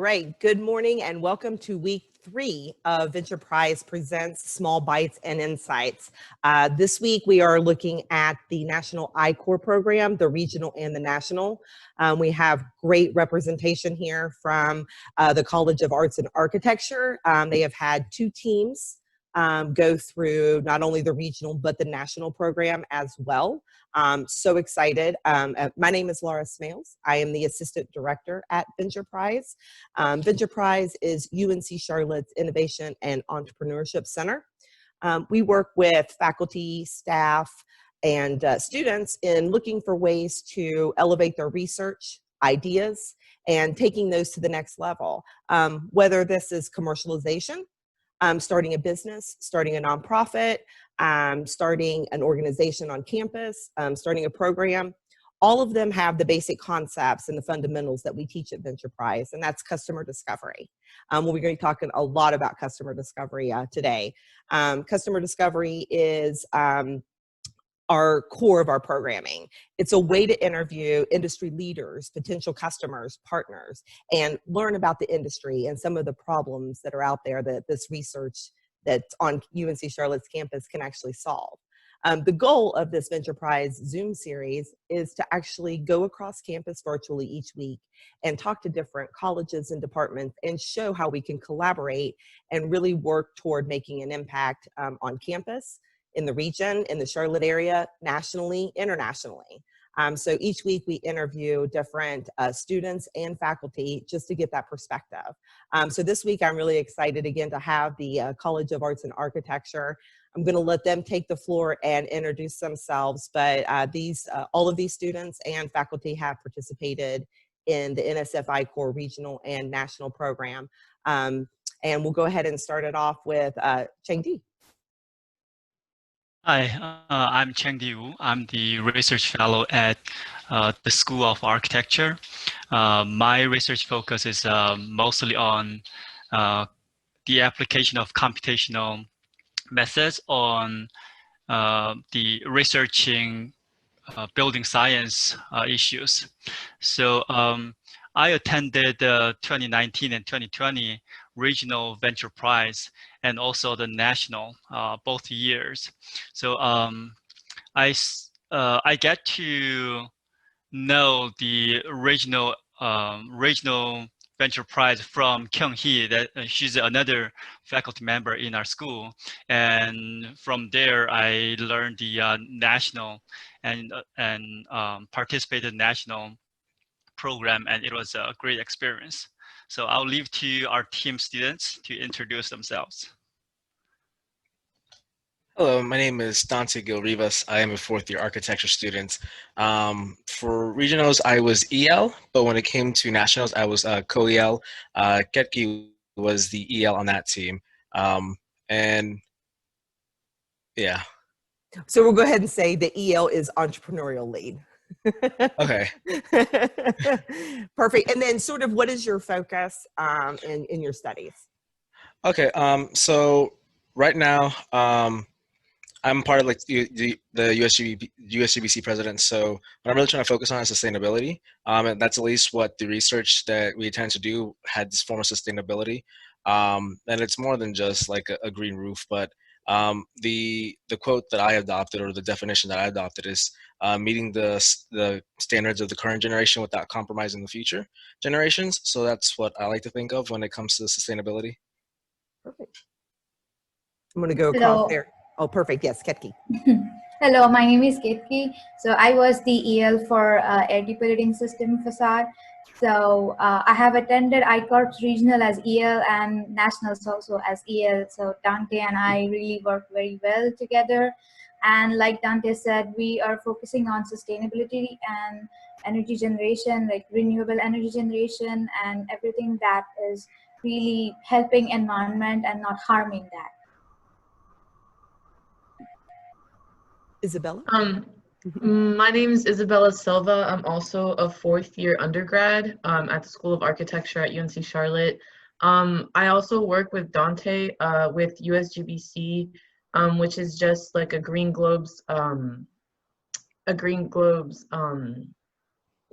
Great. Good morning and welcome to week 3 of Ventureprise Presents Small Bites and Insights. This week we are looking at the National I Corps program, the regional and the national. We have great representation here from the College of Arts and Architecture. They have had 2 teams go through not only the regional but the national program as well. So excited. My name is Laura Smales. I am the Assistant Director at Ventureprise. Ventureprise is UNC Charlotte's Innovation and Entrepreneurship Center. We work with faculty, staff, and students in looking for ways to elevate their research, ideas, and taking those to the next level. Whether this is commercialization, starting a business, starting a nonprofit, starting an organization on campus, starting a program. All of them have the basic concepts and the fundamentals that we teach at Ventureprise, and that's customer discovery. We're going to be talking a lot about customer discovery today. Customer discovery is our core of our programming. It's a way to interview industry leaders, potential customers, partners, and learn about the industry and some of the problems that are out there that this research that's on UNC Charlotte's campus can actually solve. The goal of this Ventureprise Zoom series is to actually go across campus virtually each week and talk to different colleges and departments and show how we can collaborate and really work toward making an impact on campus, in the region, in the Charlotte area, nationally, internationally. So each week we interview different students and faculty just to get that perspective. So this week I'm really excited again to have the College of Arts and Architecture. I'm going to let them take the floor and introduce themselves, but all of these students and faculty have participated in the NSF I Corps regional and national program. And we'll go ahead and start it off with Chengde. Hi, I'm Chengde Wu. I'm the research fellow at the School of Architecture. My research focus is mostly on the application of computational methods on the researching building science issues. So I attended the 2019 and 2020 regional Ventureprise and also the national both years. So I get to know the regional Ventureprise from Kyoung-Hee. That she's another faculty member in our school, and from there I learned the national and participated in national program, and it was a great experience. So I'll leave to our team students to introduce themselves. Hello, my name is Dante Gil Rivas. I am a 4th-year architecture student. For regionals, I was EL, but when it came to nationals, I was co-EL. Ketki was the EL on that team. And yeah. So we'll go ahead and say the EL is entrepreneurial lead. Okay. Perfect. And then sort of what is your focus in your studies? Okay. So right now, I'm part of like the USGBC president. So what I'm really trying to focus on is sustainability. And that's at least what the research that we tend to do had this form of sustainability. And it's more than just like a green roof, but the quote that I adopted, or the definition that I adopted, is meeting the standards of the current generation without compromising the future generations. So that's what I like to think of when it comes to sustainability. Perfect. I'm going to go across there. Oh, perfect. Yes, Ketki. Hello, my name is Ketki. So I was the EL for air depurating system facade. So I have attended I Corps regional as EL and nationals also as EL. So Dante and I really work very well together. And like Dante said, we are focusing on sustainability and energy generation, like renewable energy generation and everything that is really helping environment and not harming that. Isabella? My name is Isabella Silva. I'm also a 4th-year undergrad at the School of Architecture at UNC Charlotte. I also work with Dante with USGBC, which is just like a Green Globes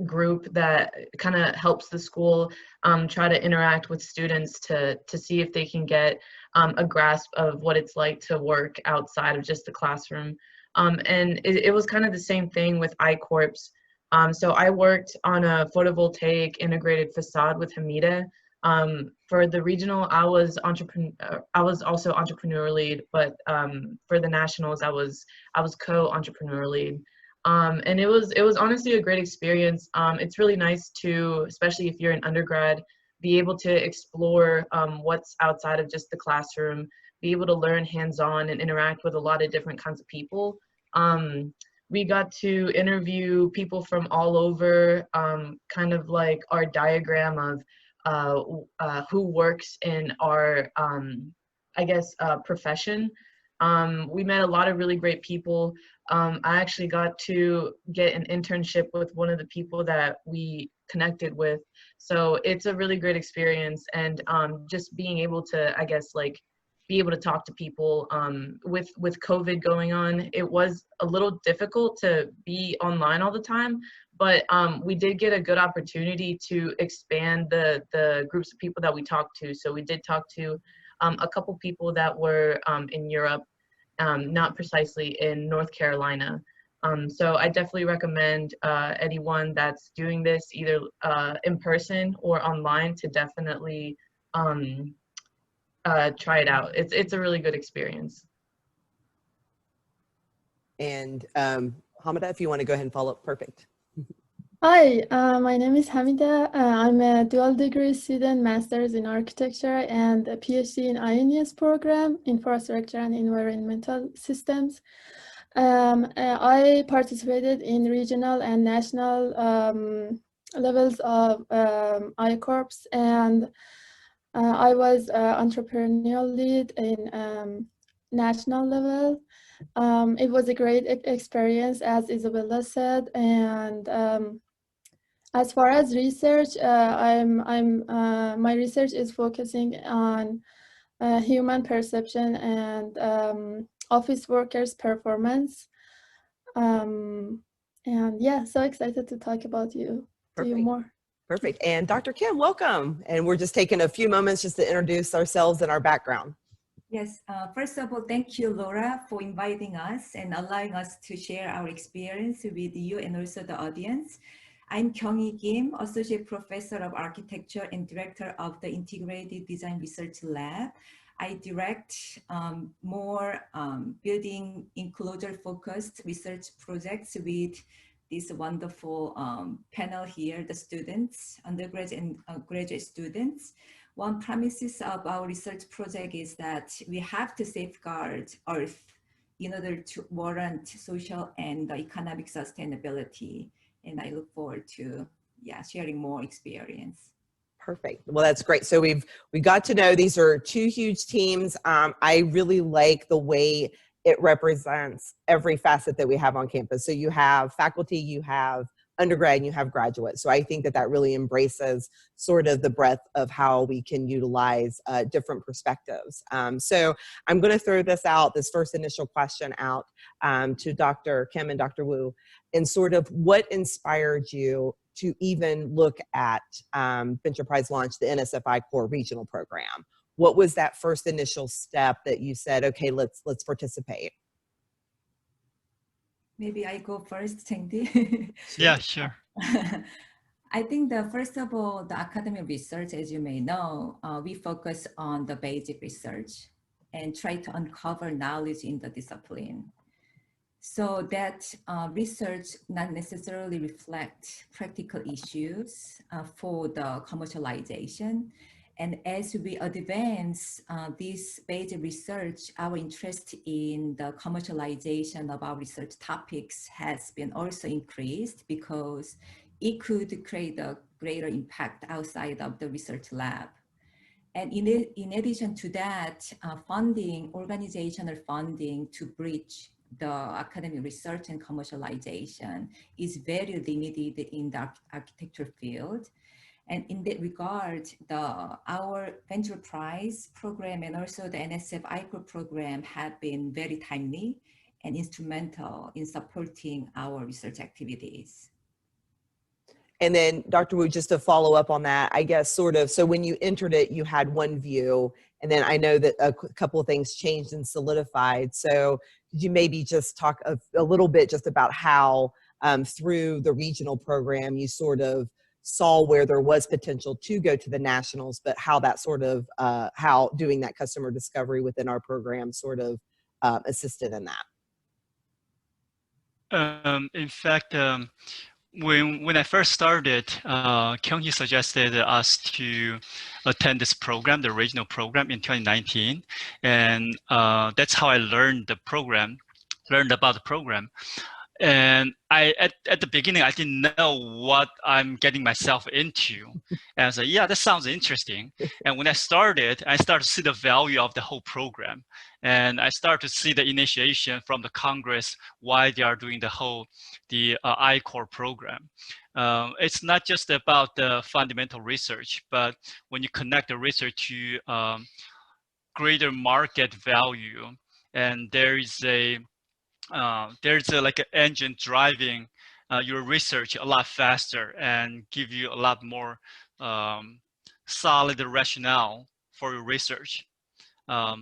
group that kind of helps the school try to interact with students to see if they can get a grasp of what it's like to work outside of just the classroom. And it was kind of the same thing with I Corps. So I worked on a photovoltaic integrated facade with Hamada. For the regional, I was also entrepreneur lead, but for the nationals, I was co-entrepreneur lead. And it was honestly a great experience. It's really nice to, especially if you're an undergrad, be able to explore what's outside of just the classroom, be able to learn hands-on and interact with a lot of different kinds of people. We got to interview people from all over, kind of like our diagram of who works in our, I guess, profession. We met a lot of really great people. I actually got to get an internship with one of the people that we connected with. So it's a really great experience. And just being able to, I guess, like, be able to talk to people with COVID going on, it was a little difficult to be online all the time, but we did get a good opportunity to expand the groups of people that we talked to. So we did talk to a couple people that were in Europe, not precisely in North Carolina. So I definitely recommend anyone that's doing this either in person or online to definitely try it out. It's a really good experience. And Hamada, if you want to go ahead and follow up, perfect. Hi, my name is Hamida. I'm a dual degree student, master's in architecture and a PhD in INES program, infrastructure and environmental systems. I participated in regional and national levels of I Corps, and I was entrepreneurial lead in national level. It was a great experience, as Isabella said, and as far as research, my research is focusing on human perception and office workers' performance. And yeah, so excited to talk about to you more. Perfect. And Dr. Kim, welcome. And we're just taking a few moments just to introduce ourselves and our background. Yes, first of all, thank you, Laura, for inviting us and allowing us to share our experience with you and also the audience. I'm Kyoung-Hee Kim, Associate Professor of Architecture and Director of the Integrated Design Research Lab. I direct more building enclosure focused research projects with this wonderful panel here, the students, undergraduate and graduate students. One premises of our research project is that we have to safeguard Earth in order to warrant social and economic sustainability. And I look forward to sharing more experience. Perfect. Well, that's great. So we got to know these are two huge teams. I really like the way it represents every facet that we have on campus. So you have faculty, you have undergrad, and you have graduate. So I think that really embraces sort of the breadth of how we can utilize different perspectives. So I'm going to throw this first initial question out to Dr. Kim and Dr. Wu, and sort of what inspired you to even look at Ventureprise launch the NSF I Corps regional program? What was that first initial step that you said, okay, let's participate? Maybe I go first, Chengde. Yeah, sure. I think first of all, the academic research, as you may know, we focus on the basic research and try to uncover knowledge in the discipline. So that research not necessarily reflect practical issues for the commercialization. And as we advance this basic research, our interest in the commercialization of our research topics has been also increased because it could create a greater impact outside of the research lab. And in addition to that, organizational funding to bridge the academic research and commercialization is very limited in the architecture field. And in that regard, our Ventureprise program and also the NSF I Corps program have been very timely and instrumental in supporting our research activities. And then Dr. Wu, just to follow up on that, I guess sort of, so when you entered it, you had one view, and then I know that a couple of things changed and solidified. So could you maybe just talk a little bit just about how through the regional program, you sort of saw where there was potential to go to the nationals, but how that sort of, how doing that customer discovery within our program sort of assisted in that? In fact, when I first started, Kyoung-Hee suggested us to attend this program, the regional program in 2019. And that's how I learned about the program. And at the beginning, I didn't know what I'm getting myself into. And I was like, yeah, that sounds interesting. And when I started to see the value of the whole program. And I started to see the initiation from the Congress, why they are doing the I Corps program. It's not just about the fundamental research, but when you connect the research to greater market value, and there's like an engine driving your research a lot faster and give you a lot more solid rationale for your research.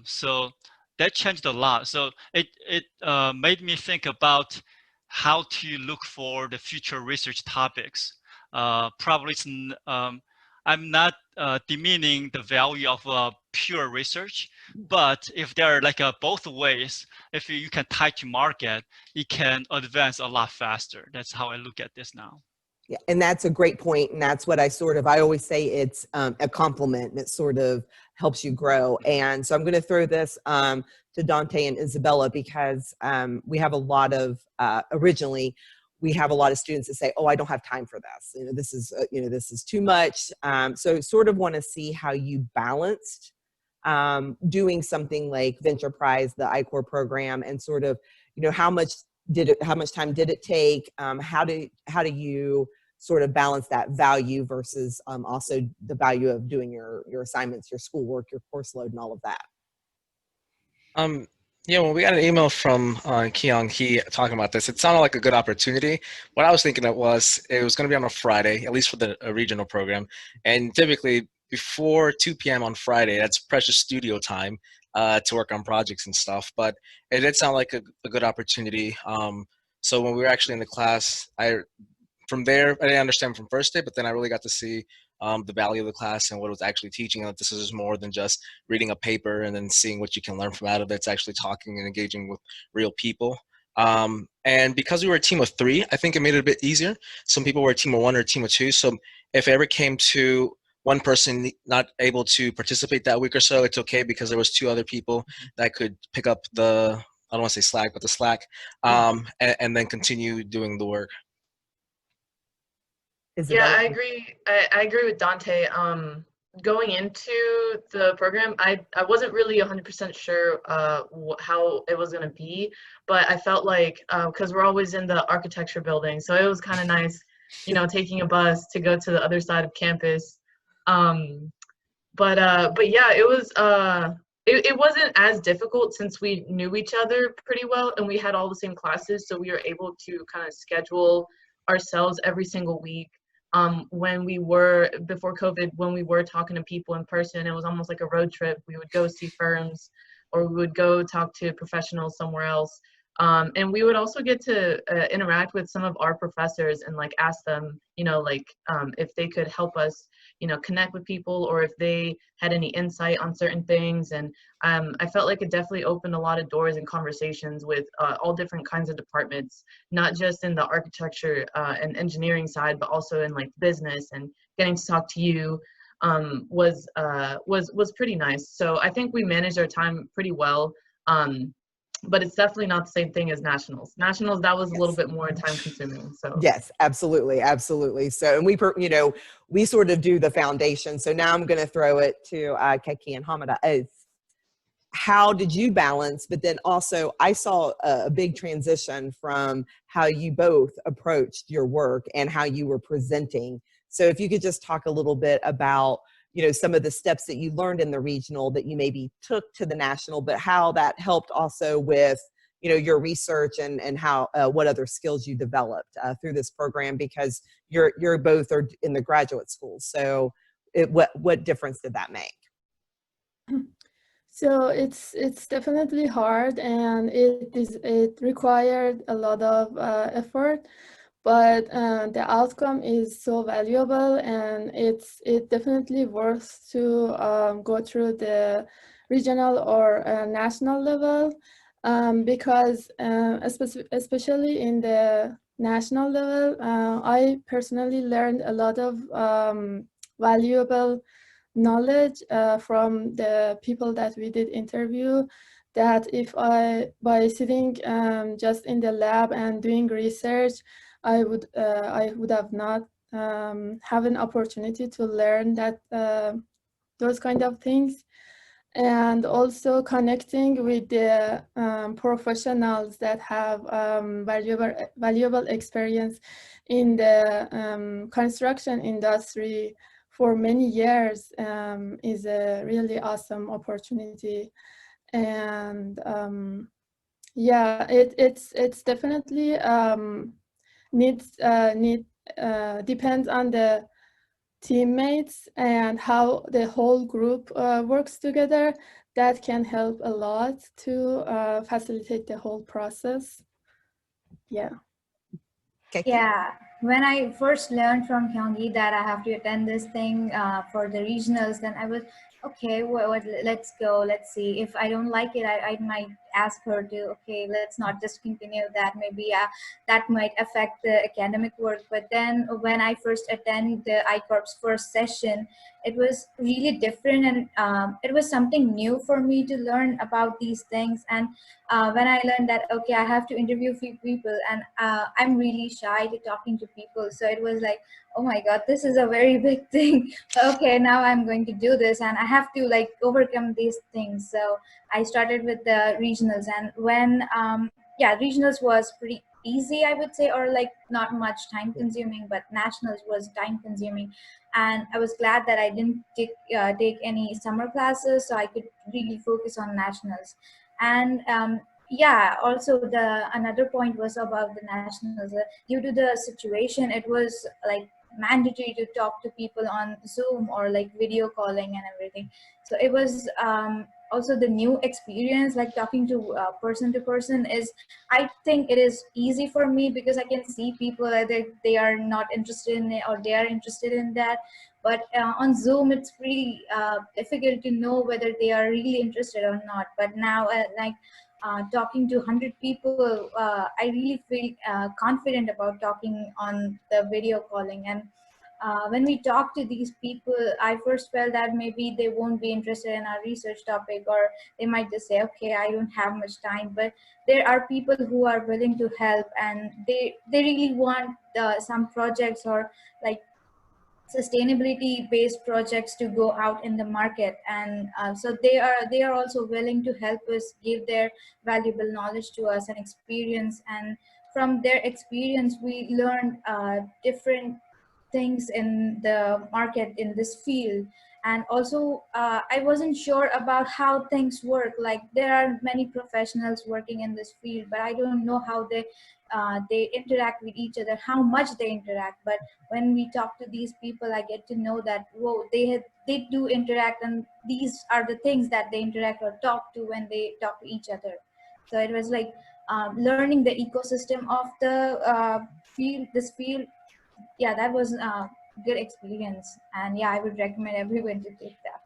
So that changed a lot. So it made me think about how to look for the future research topics. Probably I'm not demeaning the value of pure research, but if there are like both ways, if you can tie to market, it can advance a lot faster. That's how I look at this now. Yeah, and that's a great point, and that's what I always say it's a compliment, and it sort of helps you grow. And so I'm going to throw this to Dante and Isabella, because we have a lot of, originally, we have a lot of students that say, oh, I don't have time for this. This is too much. So sort of want to see how you balanced doing something like Ventureprise, the I Corps program, and sort of, how much time did it take? How do you sort of balance that value versus also the value of doing your assignments, your schoolwork, your course load, and all of that? Yeah, when we got an email from Kyoung-Hee talking about this, it sounded like a good opportunity. What I was thinking it was going to be on a Friday, at least for the regional program. And typically before 2 p.m. on Friday, that's precious studio time to work on projects and stuff. But it did sound like a good opportunity. So when we were actually in the class, from there, I didn't understand from first day, but then I really got to see the value of the class and what it was actually teaching. That this is more than just reading a paper and then seeing what you can learn from out of it. It's actually talking and engaging with real people. And because we were a team of 3, I think it made it a bit easier. Some people were a team of 1 or a team of 2. So if it ever came to one person not able to participate that week or so, it's okay, because there was 2 other people that could pick up I don't want to say slack, but the slack, and then continue doing the work. Isabella? Yeah, I agree. I agree with Dante. Going into the program, I wasn't really 100% sure how it was going to be, but I felt like, because we're always in the architecture building, so it was kind of nice, taking a bus to go to the other side of campus. But yeah, it was it wasn't as difficult since we knew each other pretty well and we had all the same classes, so we were able to kind of schedule ourselves every single week. Before COVID, when we were talking to people in person, it was almost like a road trip. We would go see firms, or we would go talk to professionals somewhere else. And we would also get to interact with some of our professors and like ask them, if they could help us, connect with people, or if they had any insight on certain things. And I felt like it definitely opened a lot of doors and conversations with all different kinds of departments, not just in the architecture and engineering side, but also in like business. And getting to talk to you was pretty nice. So I think we managed our time pretty well. But it's definitely not the same thing as nationals. Nationals, that was a little bit more time consuming. So yes, absolutely. So, and we sort of do the foundation. So now I'm going to throw it to Ketki and Hamada. How did you balance? But then also, I saw a big transition from how you both approached your work and how you were presenting. So if you could just talk a little bit about some of the steps that you learned in the regional that you maybe took to the national, but how that helped also with, your research and how what other skills you developed through this program, because you're both are in the graduate school. So what difference did that make? So it's definitely hard, and it required a lot of effort, but the outcome is so valuable, and it definitely worth to go through the regional or national level, because especially in the national level, I personally learned a lot of valuable knowledge from the people that we did interview, that if by sitting just in the lab and doing research, I would have not have an opportunity to learn that those kind of things. And also connecting with the professionals that have valuable experience in the construction industry for many years is a really awesome opportunity. And yeah, it's definitely depends on the teammates and how the whole group works together. That can help a lot to facilitate the whole process. Yeah. Ketki? Yeah, when I first learned from Kyoung-Hee that I have to attend this thing for the regionals, then I was, okay, let's go, let's see. If I don't like it, I might ask her to, okay, let's not just continue that. Maybe that might affect the academic work. But then when I first attended the I Corps' first session, it was really different, and it was something new for me to learn about these things. And when I learned that, okay, I have to interview a few people, and I'm really shy to talking to people. So it was like, oh my God, this is a very big thing. Okay, now I'm going to do this, and I have to like overcome these things. So I started with the regionals, and when, yeah, regionals was pretty easy, I would say, or like not much time consuming, but nationals was time consuming. And I was glad that I didn't take any summer classes, so I could really focus on nationals. And yeah, also another point was about the nationals. Due to the situation, it was like mandatory to talk to people on Zoom or like video calling and everything. So it was also the new experience, like talking to person is, I think it is easy for me because I can see people either they are not interested in it or they are interested in that. But on Zoom, it's pretty difficult to know whether they are really interested or not. But now, like talking to 100 people, I really feel confident about talking on the video calling. And when we talk to these people, I first felt that maybe they won't be interested in our research topic, or they might just say, okay, I don't have much time. But there are people who are willing to help, and they really want some projects or like sustainability based projects to go out in the market. And so they are also willing to help us, give their valuable knowledge to us and experience. And from their experience, we learned different things in the market in this field. And also I wasn't sure about how things work. Like there are many professionals working in this field, but I don't know how they interact with each other, how much they interact. But when we talk to these people, I get to know that, whoa, they do interact, and these are the things that they interact or talk to when they talk to each other. So it was like learning the ecosystem of the this field. Yeah, that was a good experience. And yeah, I would recommend everyone to take that.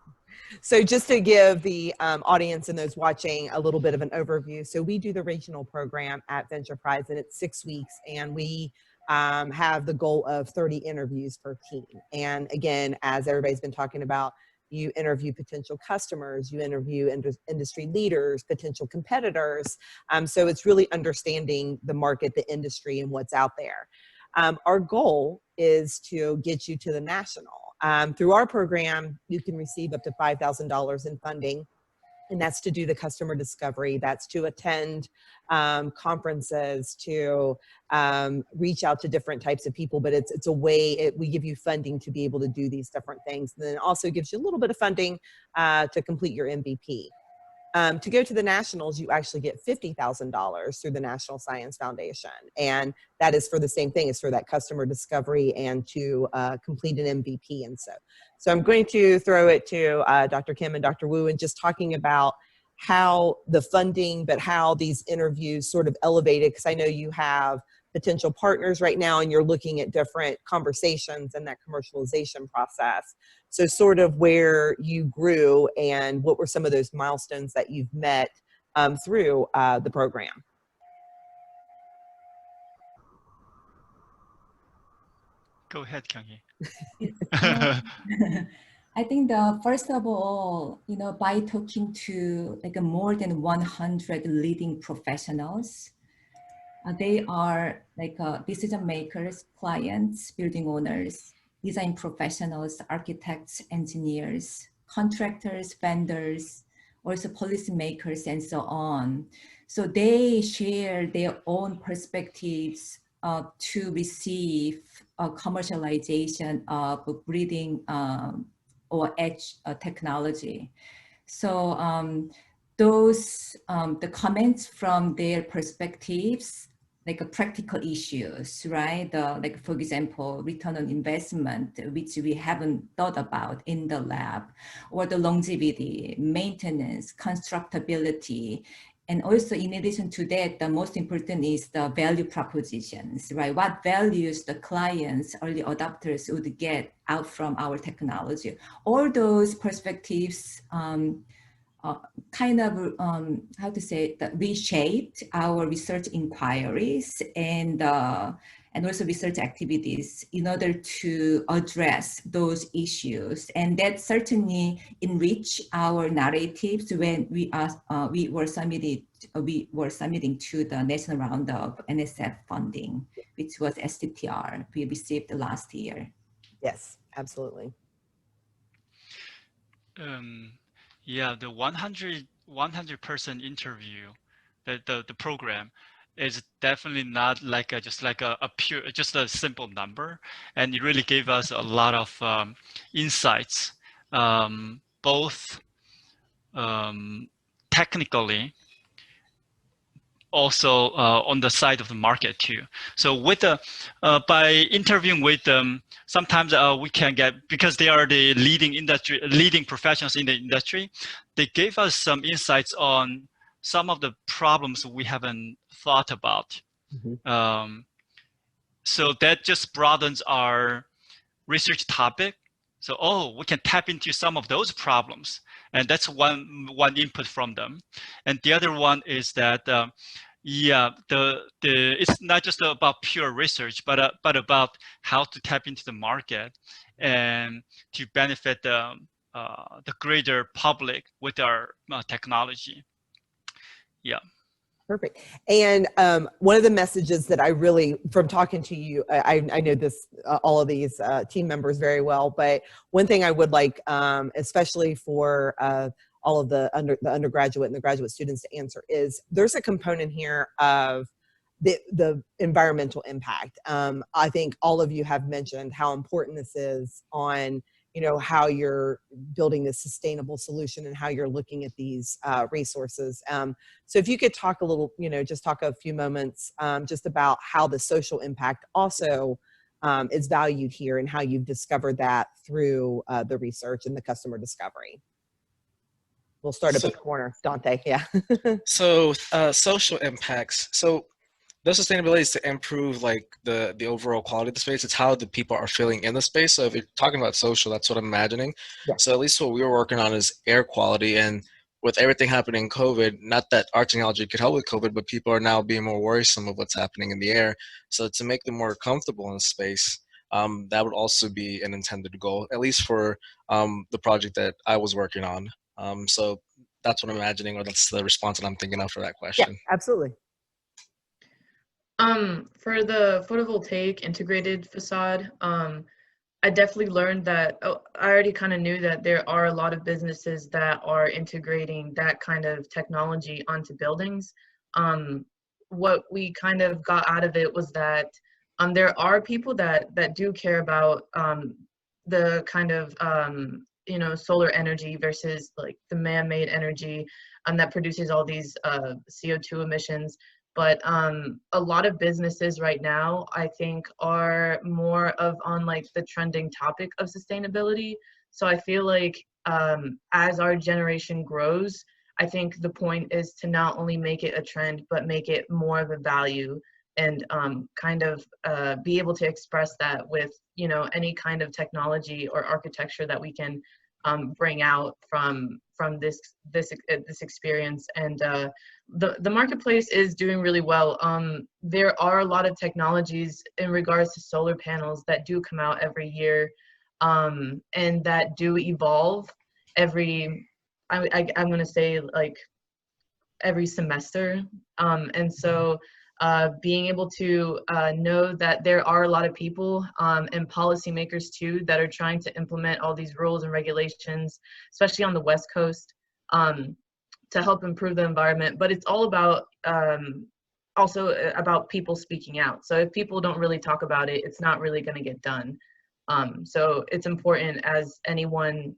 So just to give the audience and those watching a little bit of an overview. So we do the regional program at Ventureprise, and it's 6 weeks, and we have the goal of 30 interviews per team. And again, as everybody's been talking about, you interview potential customers, you interview industry leaders, potential competitors. So it's really understanding the market, the industry, and what's out there. Our goal is to get you to the national. Through our program, you can receive up to $5,000 in funding, and that's to do the customer discovery. That's to attend conferences, to reach out to different types of people. But it's a way, we give you funding to be able to do these different things. And then it also gives you a little bit of funding to complete your MVP. To go to the nationals, you actually get $50,000 through the National Science Foundation. And that is for the same thing, it's for that customer discovery and to complete an MVP. And so I'm going to throw it to Dr. Kim and Dr. Wu, and just talking about how the funding, but how these interviews sort of elevated, because I know you have potential partners right now and you're looking at different conversations and that commercialization process. So sort of where you grew and what were some of those milestones that you've met through the program? Go ahead, Kyoung-Hee. I think first of all, by talking to like more than 100 leading professionals, they are like decision makers, clients, building owners, design professionals, architects, engineers, contractors, vendors, also policymakers, and so on. So they share their own perspectives to receive commercialization of breeding or edge technology. So the comments from their perspectives, like practical issues, right? Like for example, return on investment, which we haven't thought about in the lab, or the longevity, maintenance, constructability. And also in addition to that, the most important is the value propositions, right? What values the clients, early adopters would get out from our technology. All those perspectives kind of, how to say, that reshaped our research inquiries and also research activities in order to address those issues. And that certainly enriched our narratives when we were submitting to the national round of NSF funding, which was STTR we received last year. Yes, absolutely. Yeah, the 100% interview, the program is definitely not like just a simple number, and it really gave us a lot of insights, both technically, also on the side of the market too. So with by interviewing with them, sometimes we can get, because they are the leading professionals in the industry, they gave us some insights on some of the problems we haven't thought about. Mm-hmm. So that just broadens our research topic. So, we can tap into some of those problems. And that's one input from them. And the other one is that, it's not just about pure research, but about how to tap into the market and to benefit the greater public with our technology. Yeah. Perfect. And one of the messages that I really, from talking to you, I know this, all of these team members very well, but one thing I would like, especially for all of the undergraduate and the graduate students to answer, is there's a component here of the environmental impact. I think all of you have mentioned how important this is on, how you're building a sustainable solution and how you're looking at these resources. So if you could talk a little, just talk a few moments just about how the social impact also is valued here and how you've discovered that through the research and the customer discovery. We'll start up at the corner, Dante, yeah. So social impacts. So the sustainability is to improve like the overall quality of the space. It's how the people are feeling in the space. So if you're talking about social, that's what I'm imagining. Yeah. So at least what we were working on is air quality. And with everything happening in COVID, not that our technology could help with COVID, but people are now being more worrisome of what's happening in the air. So to make them more comfortable in the space, that would also be an intended goal, at least for the project that I was working on. So that's what I'm imagining, or that's the response that I'm thinking of for that question. Yeah, absolutely. For the photovoltaic integrated facade, I definitely learned that, I already kind of knew that there are a lot of businesses that are integrating that kind of technology onto buildings. What we kind of got out of it was that there are people that do care about the kind of you know, solar energy versus like the man-made energy that produces all these CO2 emissions. But a lot of businesses right now, I think, are more of on like the trending topic of sustainability. So I feel like as our generation grows, I think the point is to not only make it a trend, but make it more of a value, and kind of be able to express that with, you know, any kind of technology or architecture that we can bring out from this experience. And the marketplace is doing really well. There are a lot of technologies in regards to solar panels that do come out every year, and that do evolve every, I'm going to say like every semester. And so being able to know that there are a lot of people and policymakers too that are trying to implement all these rules and regulations, especially on the West Coast, to help improve the environment. But it's all about also about people speaking out. So if people don't really talk about it, it's not really going to get done. So it's important as anyone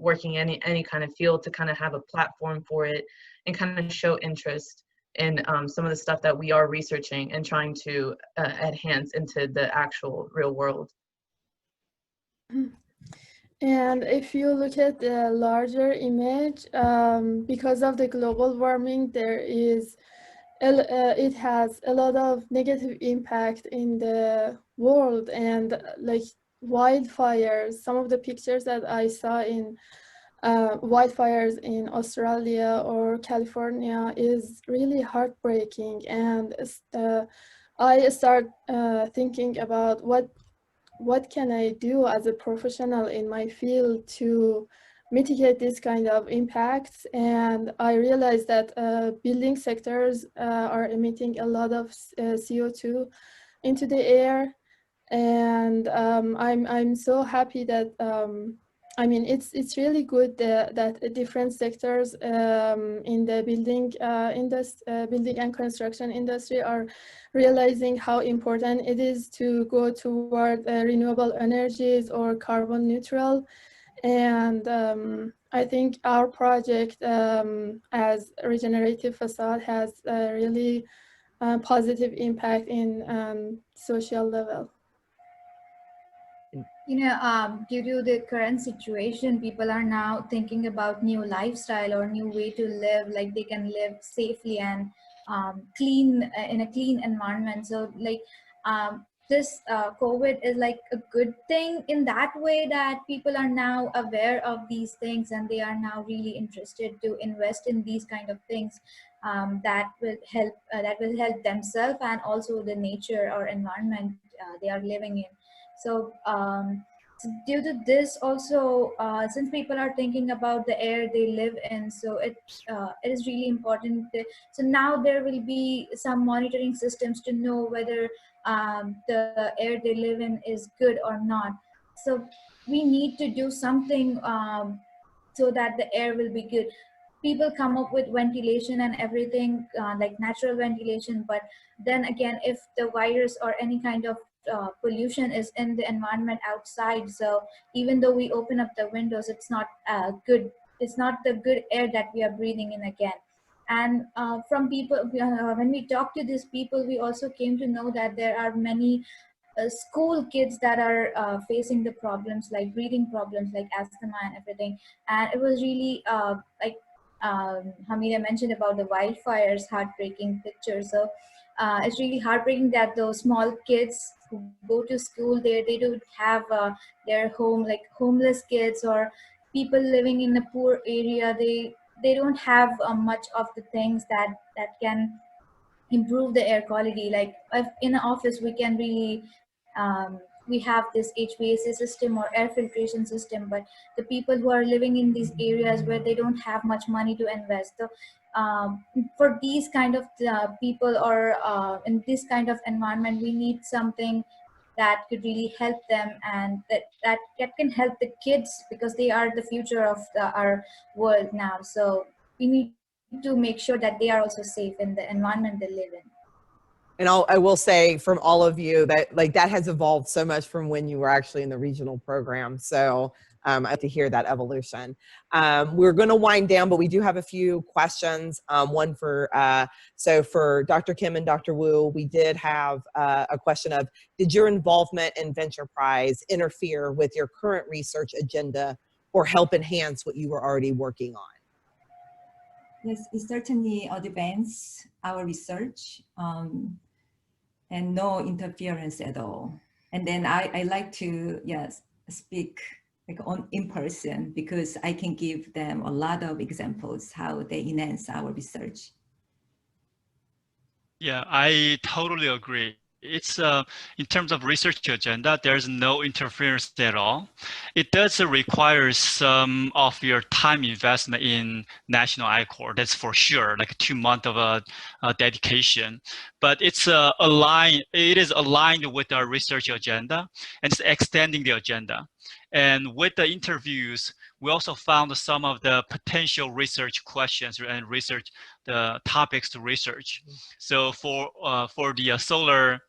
working any kind of field to kind of have a platform for it and kind of show interest in some of the stuff that we are researching and trying to enhance into the actual real world. And if you look at the larger image, because of the global warming, there is it has a lot of negative impact in the world, and like wildfires. Some of the pictures that I saw in wildfires in Australia or California is really heartbreaking, and I start thinking about what can I do as a professional in my field to mitigate this kind of impacts. And I realized that building sectors are emitting a lot of CO2 into the air, and I'm so happy that I mean, it's really good that different sectors in the building building and construction industry are realizing how important it is to go toward renewable energies or carbon neutral. And I think our project as Regenerative Facade has a really positive impact in social level. You know, due to the current situation, people are now thinking about new lifestyle or new way to live, like they can live safely and clean in a clean environment. So like this COVID is like a good thing in that way, that people are now aware of these things and they are now really interested to invest in these kind of things that will help themselves and also the nature or environment they are living in. So due to this also, since people are thinking about the air they live in, so it is really important. So now there will be some monitoring systems to know whether the air they live in is good or not. So we need to do something so that the air will be good. People come up with ventilation and everything, like natural ventilation, but then again, if the virus or any kind of pollution is in the environment outside, so even though we open up the windows, it's not good. It's not the good air that we are breathing in again. And from people, when we talk to these people, we also came to know that there are many school kids that are facing the problems like breathing problems, like asthma and everything. And it was really like Hamida mentioned about the wildfires, heartbreaking picture. So it's really heartbreaking that those small kids who go to school, they don't have their home, like homeless kids or people living in a poor area. They don't have much of the things that can improve the air quality. Like if in an office we can really we have this HVAC system or air filtration system, but the people who are living in these areas where they don't have much money to invest, so for these kind of people or in this kind of environment, we need something that could really help them, and that can help the kids, because they are the future of our world now. So we need to make sure that they are also safe in the environment they live in. And I will say from all of you that like that has evolved so much from when you were actually in the regional program. So I like to hear that evolution. We're going to wind down, but we do have a few questions. One for, so for Dr. Kim and Dr. Wu, we did have a question of, did your involvement in Ventureprise interfere with your current research agenda or help enhance what you were already working on? Yes, it certainly advanced our research and no interference at all. And then I like to, yes, speak like in person because I can give them a lot of examples how they enhance our research. Yeah, I totally agree. It's in terms of research agenda, there's no interference at all. It does require some of your time investment in National I Corps. That's for sure, like 2 months of a dedication. But it's aligned. It is aligned with our research agenda, and it's extending the agenda. And with the interviews, we also found some of the potential research questions and research the topics to research. So for the solar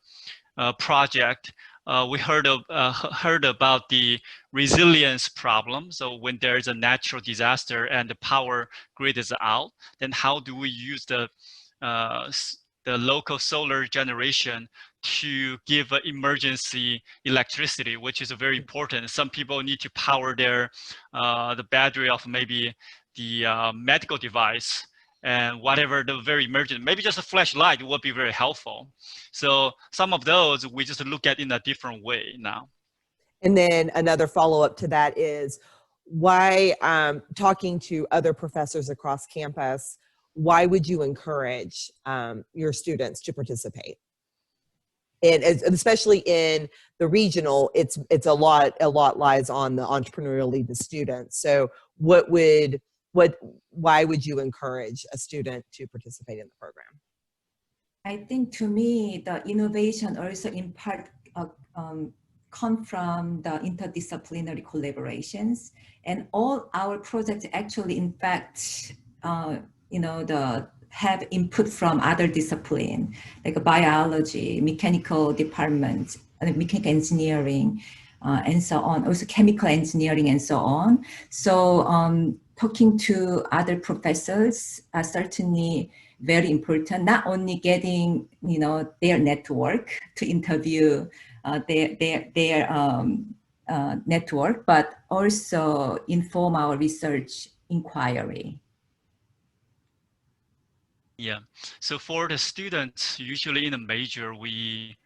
project, we heard about the resilience problem. So when there is a natural disaster and the power grid is out, then how do we use the local solar generation to give emergency electricity, which is very important. Some people need to power their the battery of maybe the medical device and whatever the very emergent, maybe just a flashlight would be very helpful. So some of those we just look at in a different way now. And then another follow-up to that is why, talking to other professors across campus, why would you encourage your students to participate? And especially in the regional, it's a lot lies on the entrepreneurial lead the students. So why would you encourage a student to participate in the program? I think to me, the innovation also in part come from the interdisciplinary collaborations, and all our projects actually, in fact, have input from other discipline, like biology, mechanical department, mechanical engineering, and so on, also chemical engineering and so on. So talking to other professors are certainly very important, not only getting their network to interview their network, but also inform our research inquiry. Yeah, so for the students, usually in a major, we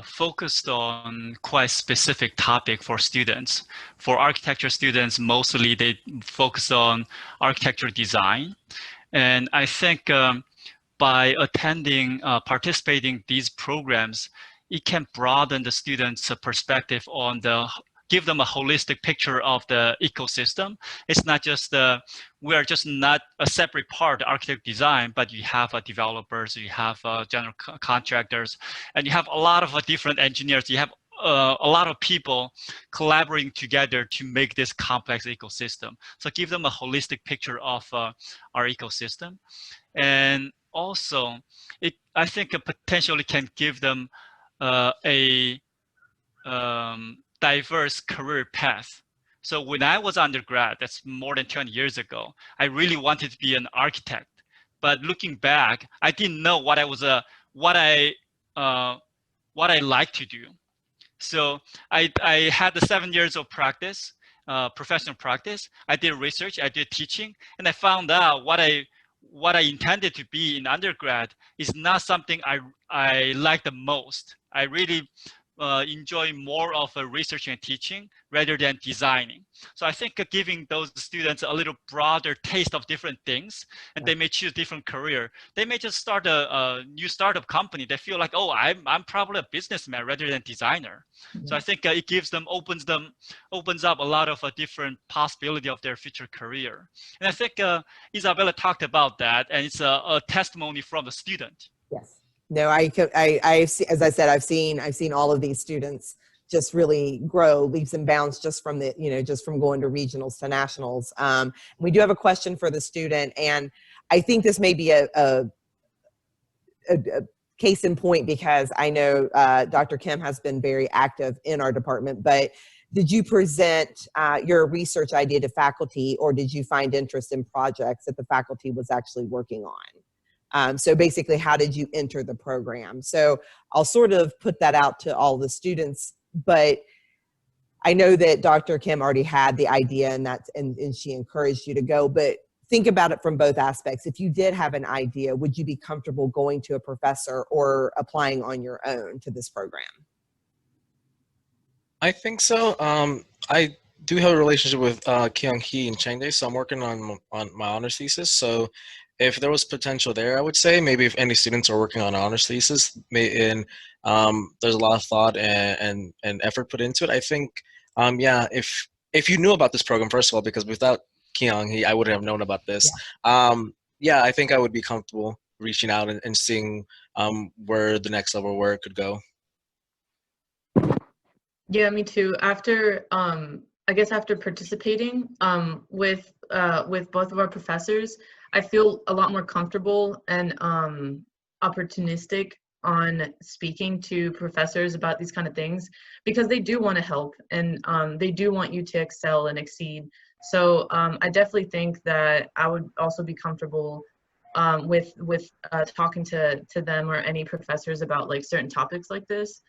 focused on quite specific topic for students. For architecture students, mostly they focus on architecture design. And I think by attending, participating these programs, it can broaden the students' perspective on give them a holistic picture of the ecosystem. It's not just we are just not a separate part of architect design, but you have developers, you have general contractors, and you have a lot of different engineers. You have a lot of people collaborating together to make this complex ecosystem. So give them a holistic picture of our ecosystem. And also, I think it potentially can give them a diverse career path. So when I was undergrad, that's more than 20 years ago, I really wanted to be an architect. But looking back, I didn't know what I like to do. So I had the 7 years of practice, professional practice. I did research, I did teaching, and I found out what I intended to be in undergrad is not something I like the most. I really enjoy more of research and teaching rather than designing. So I think giving those students a little broader taste of different things, and they may choose different career. They may just start a new startup company. They feel like, oh, I'm probably a businessman rather than designer. So I think it opens up a lot of different possibility of their future career. And I think Isabella talked about that, and it's a testimony from the student. Yes. No, as I said, I've seen all of these students just really grow leaps and bounds just from just from going to regionals to nationals. We do have a question for the student, and I think this may be a case in point because I know Dr. Kim has been very active in our department, but did you present your research idea to faculty, or did you find interest in projects that the faculty was actually working on? So basically, how did you enter the program? So I'll sort of put that out to all the students, but I know that Dr. Kim already had the idea and she encouraged you to go, but think about it from both aspects. If you did have an idea, would you be comfortable going to a professor or applying on your own to this program? I think so. I do have a relationship with Kyoung-Hee in Chengde, so I'm working on my honors thesis. So if there was potential there, I would say maybe if any students are working on an honors thesis, there's a lot of thought and effort put into it. I think, yeah, if you knew about this program, first of all, because without Kyoung-Hee, I wouldn't have known about this. Yeah, I think I would be comfortable reaching out and seeing where the next level work could go. Yeah, me too. After I guess after participating with both of our professors, I feel a lot more comfortable and opportunistic on speaking to professors about these kind of things, because they do want to help and they do want you to excel and exceed. So I definitely think that I would also be comfortable with talking to them or any professors about like certain topics like this.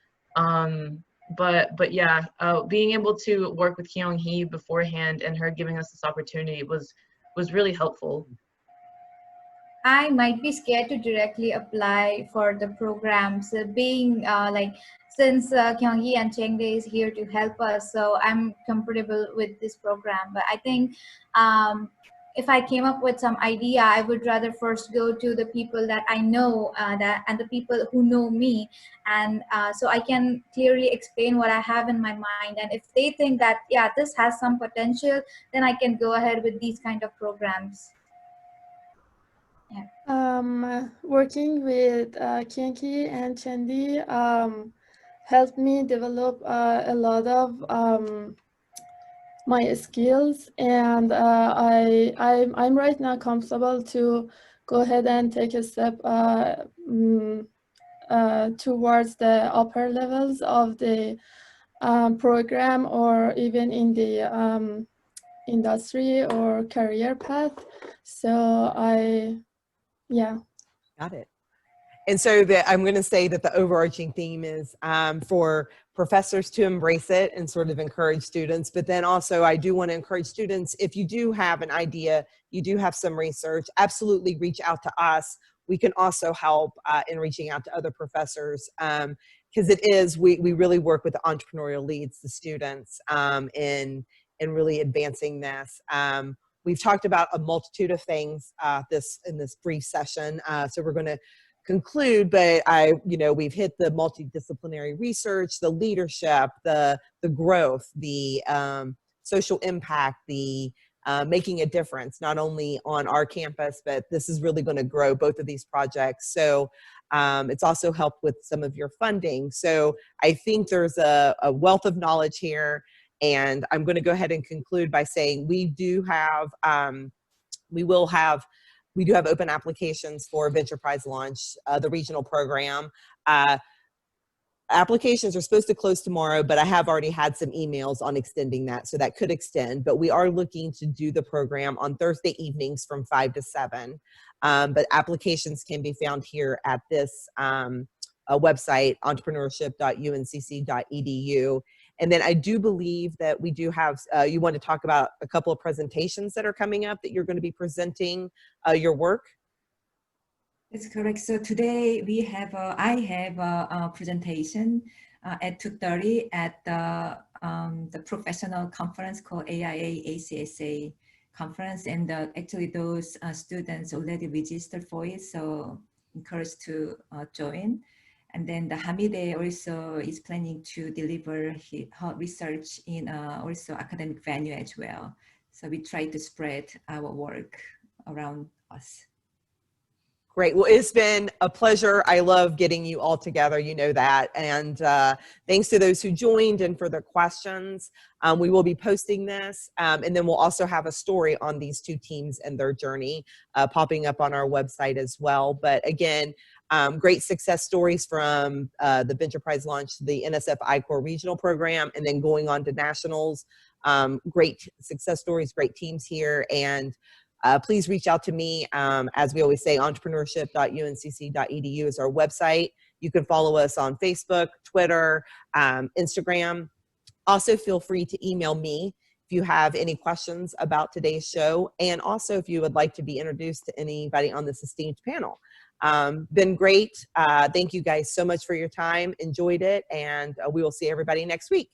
But yeah, being able to work with Kyoung-Hee beforehand and her giving us this opportunity was really helpful. I might be scared to directly apply for the programs, being since Kyoung-Hee and Chengde is here to help us, so I'm comfortable with this program. But I think if I came up with some idea, I would rather first go to the people that I know and the people who know me, and so I can clearly explain what I have in my mind. And if they think that, yeah, this has some potential, then I can go ahead with these kind of programs. Yeah. Working with Kyoung-Hee and Chengde helped me develop a lot of my skills, and I'm right now comfortable to go ahead and take a step towards the upper levels of the program, or even in the industry or career path. So yeah. Got it. And so I'm going to say that the overarching theme is for professors to embrace it and sort of encourage students. But then also I do want to encourage students, if you do have an idea, you do have some research, absolutely reach out to us. We can also help in reaching out to other professors, because we really work with the entrepreneurial leads, the students, in really advancing this. We've talked about a multitude of things in this brief session, so we're going to conclude, but we've hit the multidisciplinary research, the leadership, the growth, the social impact, the making a difference, not only on our campus, but this is really going to grow both of these projects. So it's also helped with some of your funding. So I think there's a wealth of knowledge here. And I'm going to go ahead and conclude by saying we do have open applications for Ventureprise launch, the regional program. Applications are supposed to close tomorrow, but I have already had some emails on extending that, so that could extend. But we are looking to do the program on Thursday evenings from 5 to 7. But applications can be found here at this website, entrepreneurship.uncc.edu. And then I do believe that we do have, you want to talk about a couple of presentations that are coming up that you're going to be presenting your work? That's correct. So today I have a presentation at 2:30 at the professional conference called AIA ACSA conference. And actually those students already registered for it, so encouraged to join. And then the Hamide also is planning to deliver her research in also academic venue as well. So we try to spread our work around us. Great. Well, it's been a pleasure. I love getting you all together. You know that. And thanks to those who joined and for the questions. We will be posting this. And then we'll also have a story on these two teams and their journey popping up on our website as well. But again, great success stories from the Ventureprise launch, the NSF I Corps regional program, and then going on to nationals. Great success stories, great teams here. And please reach out to me. As we always say, entrepreneurship.uncc.edu is our website. You can follow us on Facebook, Twitter, Instagram. Also, feel free to email me if you have any questions about today's show. And also, if you would like to be introduced to anybody on this esteemed panel. Been great. Thank you guys so much for your time. Enjoyed it. And we will see everybody next week.